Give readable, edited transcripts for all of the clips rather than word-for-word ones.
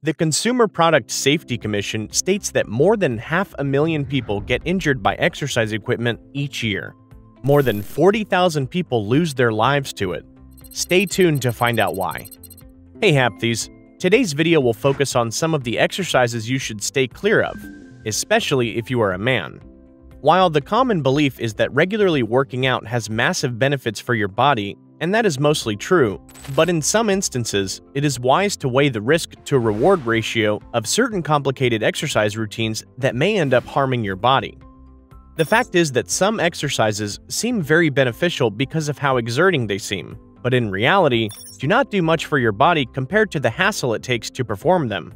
The Consumer Product Safety Commission states that more than 500,000 people get injured by exercise equipment each year. More than 40,000 people lose their lives to it. Stay tuned to find out why. Hey Hapthies, today's video will focus on some of the exercises you should stay clear of, especially if you are a man. While the common belief is that regularly working out has massive benefits for your body, and that is mostly true, but in some instances, it is wise to weigh the risk-to-reward ratio of certain complicated exercise routines that may end up harming your body. The fact is that some exercises seem very beneficial because of how exerting they seem, but in reality, do not do much for your body compared to the hassle it takes to perform them.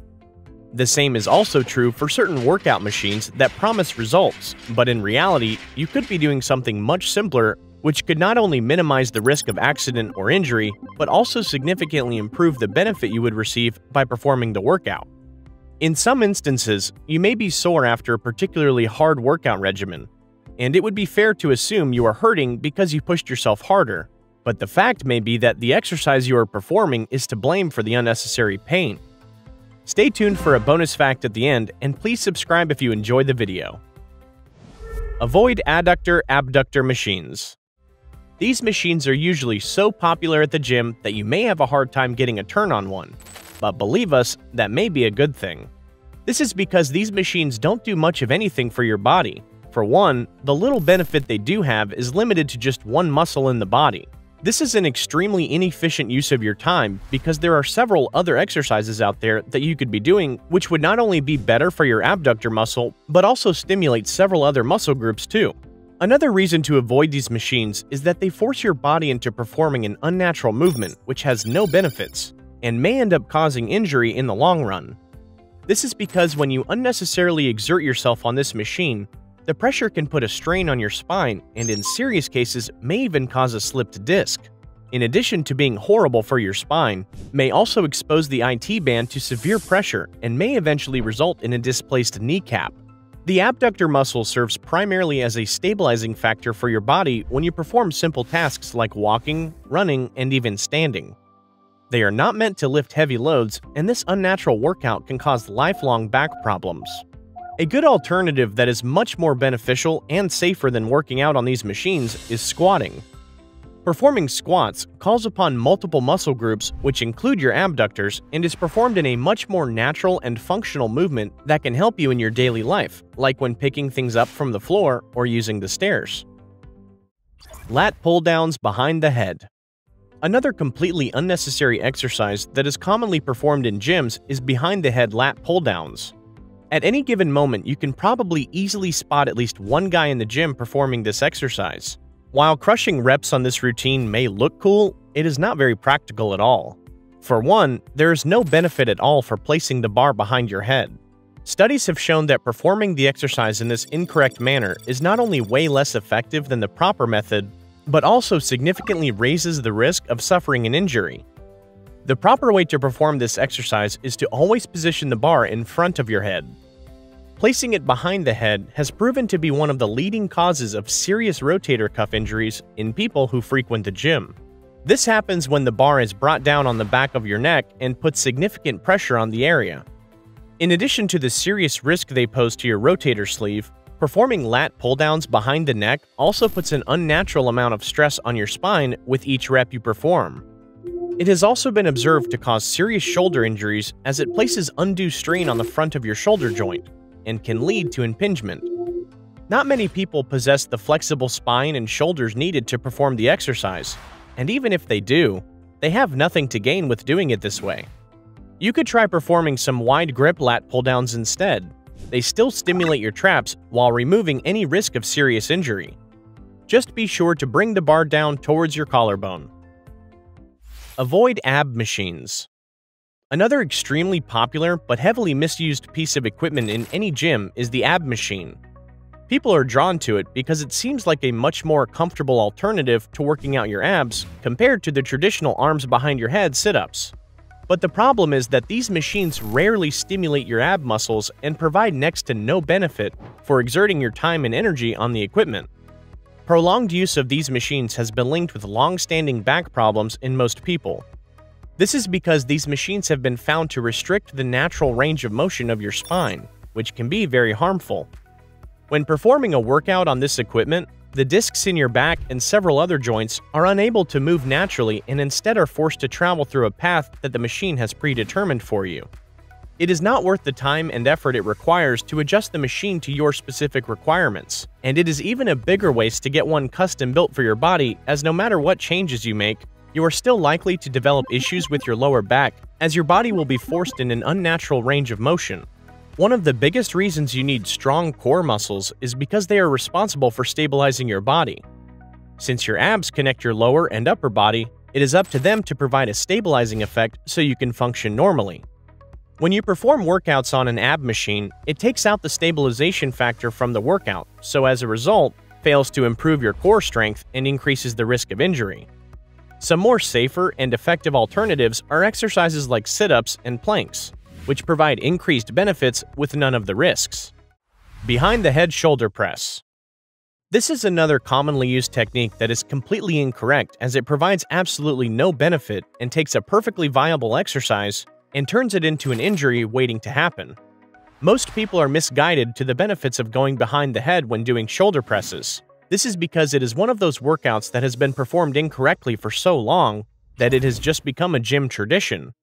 The same is also true for certain workout machines that promise results, but in reality, you could be doing something much simpler which could not only minimize the risk of accident or injury, but also significantly improve the benefit you would receive by performing the workout. In some instances, you may be sore after a particularly hard workout regimen, and it would be fair to assume you are hurting because you pushed yourself harder, but the fact may be that the exercise you are performing is to blame for the unnecessary pain. Stay tuned for a bonus fact at the end, and please subscribe if you enjoy the video. Avoid adductor abductor machines. These machines are usually so popular at the gym that you may have a hard time getting a turn on one, but believe us, that may be a good thing. This is because these machines don't do much of anything for your body. For one, the little benefit they do have is limited to just one muscle in the body. This is an extremely inefficient use of your time because there are several other exercises out there that you could be doing which would not only be better for your abductor muscle, but also stimulate several other muscle groups too. Another reason to avoid these machines is that they force your body into performing an unnatural movement which has no benefits, and may end up causing injury in the long run. This is because when you unnecessarily exert yourself on this machine, the pressure can put a strain on your spine and in serious cases may even cause a slipped disc. In addition to being horrible for your spine, may also expose the IT band to severe pressure and may eventually result in a displaced kneecap. The abductor muscle serves primarily as a stabilizing factor for your body when you perform simple tasks like walking, running, and even standing. They are not meant to lift heavy loads, and this unnatural workout can cause lifelong back problems. A good alternative that is much more beneficial and safer than working out on these machines is squatting. Performing squats calls upon multiple muscle groups which include your abductors and is performed in a much more natural and functional movement that can help you in your daily life, like when picking things up from the floor or using the stairs. Lat pull-downs behind the head. Another completely unnecessary exercise that is commonly performed in gyms is behind the head lat pull-downs. At any given moment, you can probably easily spot at least one guy in the gym performing this exercise. While crushing reps on this routine may look cool, it is not very practical at all. For one, there is no benefit at all for placing the bar behind your head. Studies have shown that performing the exercise in this incorrect manner is not only way less effective than the proper method, but also significantly raises the risk of suffering an injury. The proper way to perform this exercise is to always position the bar in front of your head. Placing it behind the head has proven to be one of the leading causes of serious rotator cuff injuries in people who frequent the gym. This happens when the bar is brought down on the back of your neck and puts significant pressure on the area. In addition to the serious risk they pose to your rotator sleeve, performing lat pull-downs behind the neck also puts an unnatural amount of stress on your spine with each rep you perform. It has also been observed to cause serious shoulder injuries as it places undue strain on the front of your shoulder joint and can lead to impingement. Not many people possess the flexible spine and shoulders needed to perform the exercise, and even if they do, they have nothing to gain with doing it this way. You could try performing some wide grip lat pull-downs instead. They still stimulate your traps while removing any risk of serious injury. Just be sure to bring the bar down towards your collarbone. Avoid ab machines. Another extremely popular but heavily misused piece of equipment in any gym is the ab machine. People are drawn to it because it seems like a much more comfortable alternative to working out your abs compared to the traditional arms behind your head sit-ups. But the problem is that these machines rarely stimulate your ab muscles and provide next to no benefit for exerting your time and energy on the equipment. Prolonged use of these machines has been linked with long-standing back problems in most people. This is because these machines have been found to restrict the natural range of motion of your spine, which can be very harmful. When performing a workout on this equipment, the discs in your back and several other joints are unable to move naturally and instead are forced to travel through a path that the machine has predetermined for you. It is not worth the time and effort it requires to adjust the machine to your specific requirements, and it is even a bigger waste to get one custom built for your body, as no matter what changes you make, you are still likely to develop issues with your lower back, as your body will be forced in an unnatural range of motion. One of the biggest reasons you need strong core muscles is because they are responsible for stabilizing your body. Since your abs connect your lower and upper body, it is up to them to provide a stabilizing effect so you can function normally. When you perform workouts on an ab machine, it takes out the stabilization factor from the workout, so as a result, fails to improve your core strength and increases the risk of injury. Some more safer and effective alternatives are exercises like sit-ups and planks, which provide increased benefits with none of the risks. Behind the head shoulder press. This is another commonly used technique that is completely incorrect, as it provides absolutely no benefit and takes a perfectly viable exercise and turns it into an injury waiting to happen. Most people are misguided to the benefits of going behind the head when doing shoulder presses. This is because it is one of those workouts that has been performed incorrectly for so long that it has just become a gym tradition.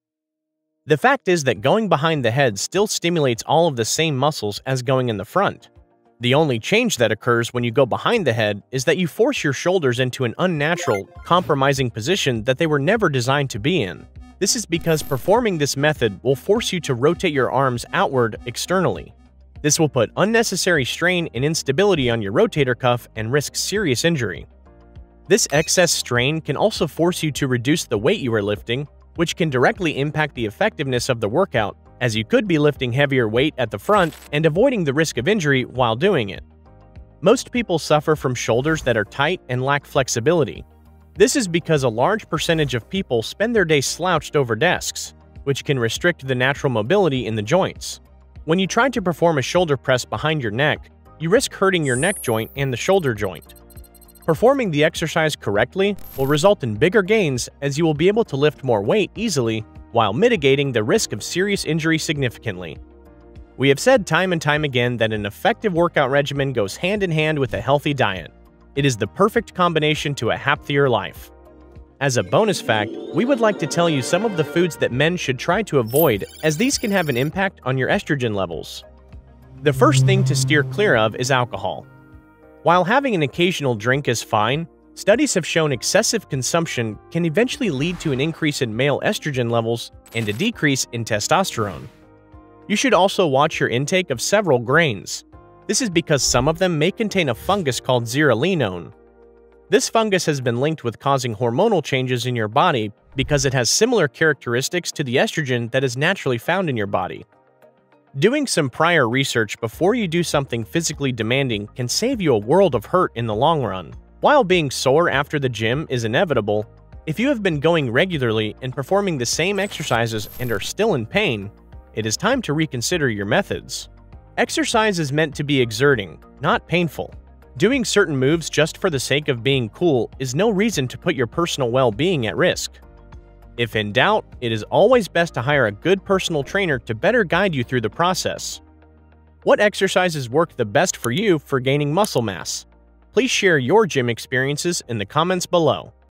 The fact is that going behind the head still stimulates all of the same muscles as going in the front. The only change that occurs when you go behind the head is that you force your shoulders into an unnatural, compromising position that they were never designed to be in. This is because performing this method will force you to rotate your arms outward externally. This will put unnecessary strain and instability on your rotator cuff and risk serious injury. This excess strain can also force you to reduce the weight you are lifting, which can directly impact the effectiveness of the workout, as you could be lifting heavier weight at the front and avoiding the risk of injury while doing it. Most people suffer from shoulders that are tight and lack flexibility. This is because a large percentage of people spend their day slouched over desks, which can restrict the natural mobility in the joints. When you try to perform a shoulder press behind your neck, you risk hurting your neck joint and the shoulder joint. Performing the exercise correctly will result in bigger gains, as you will be able to lift more weight easily while mitigating the risk of serious injury significantly. We have said time and time again that an effective workout regimen goes hand in hand with a healthy diet. It is the perfect combination to a happier life. As a bonus fact, we would like to tell you some of the foods that men should try to avoid, as these can have an impact on your estrogen levels. The first thing to steer clear of is alcohol. While having an occasional drink is fine, studies have shown excessive consumption can eventually lead to an increase in male estrogen levels and a decrease in testosterone. You should also watch your intake of several grains. This is because some of them may contain a fungus called zearalenone. This fungus has been linked with causing hormonal changes in your body because it has similar characteristics to the estrogen that is naturally found in your body. Doing some prior research before you do something physically demanding can save you a world of hurt in the long run. While being sore after the gym is inevitable, if you have been going regularly and performing the same exercises and are still in pain, it is time to reconsider your methods. Exercise is meant to be exerting, not painful. Doing certain moves just for the sake of being cool is no reason to put your personal well-being at risk. If in doubt, it is always best to hire a good personal trainer to better guide you through the process. What exercises work the best for you for gaining muscle mass? Please share your gym experiences in the comments below.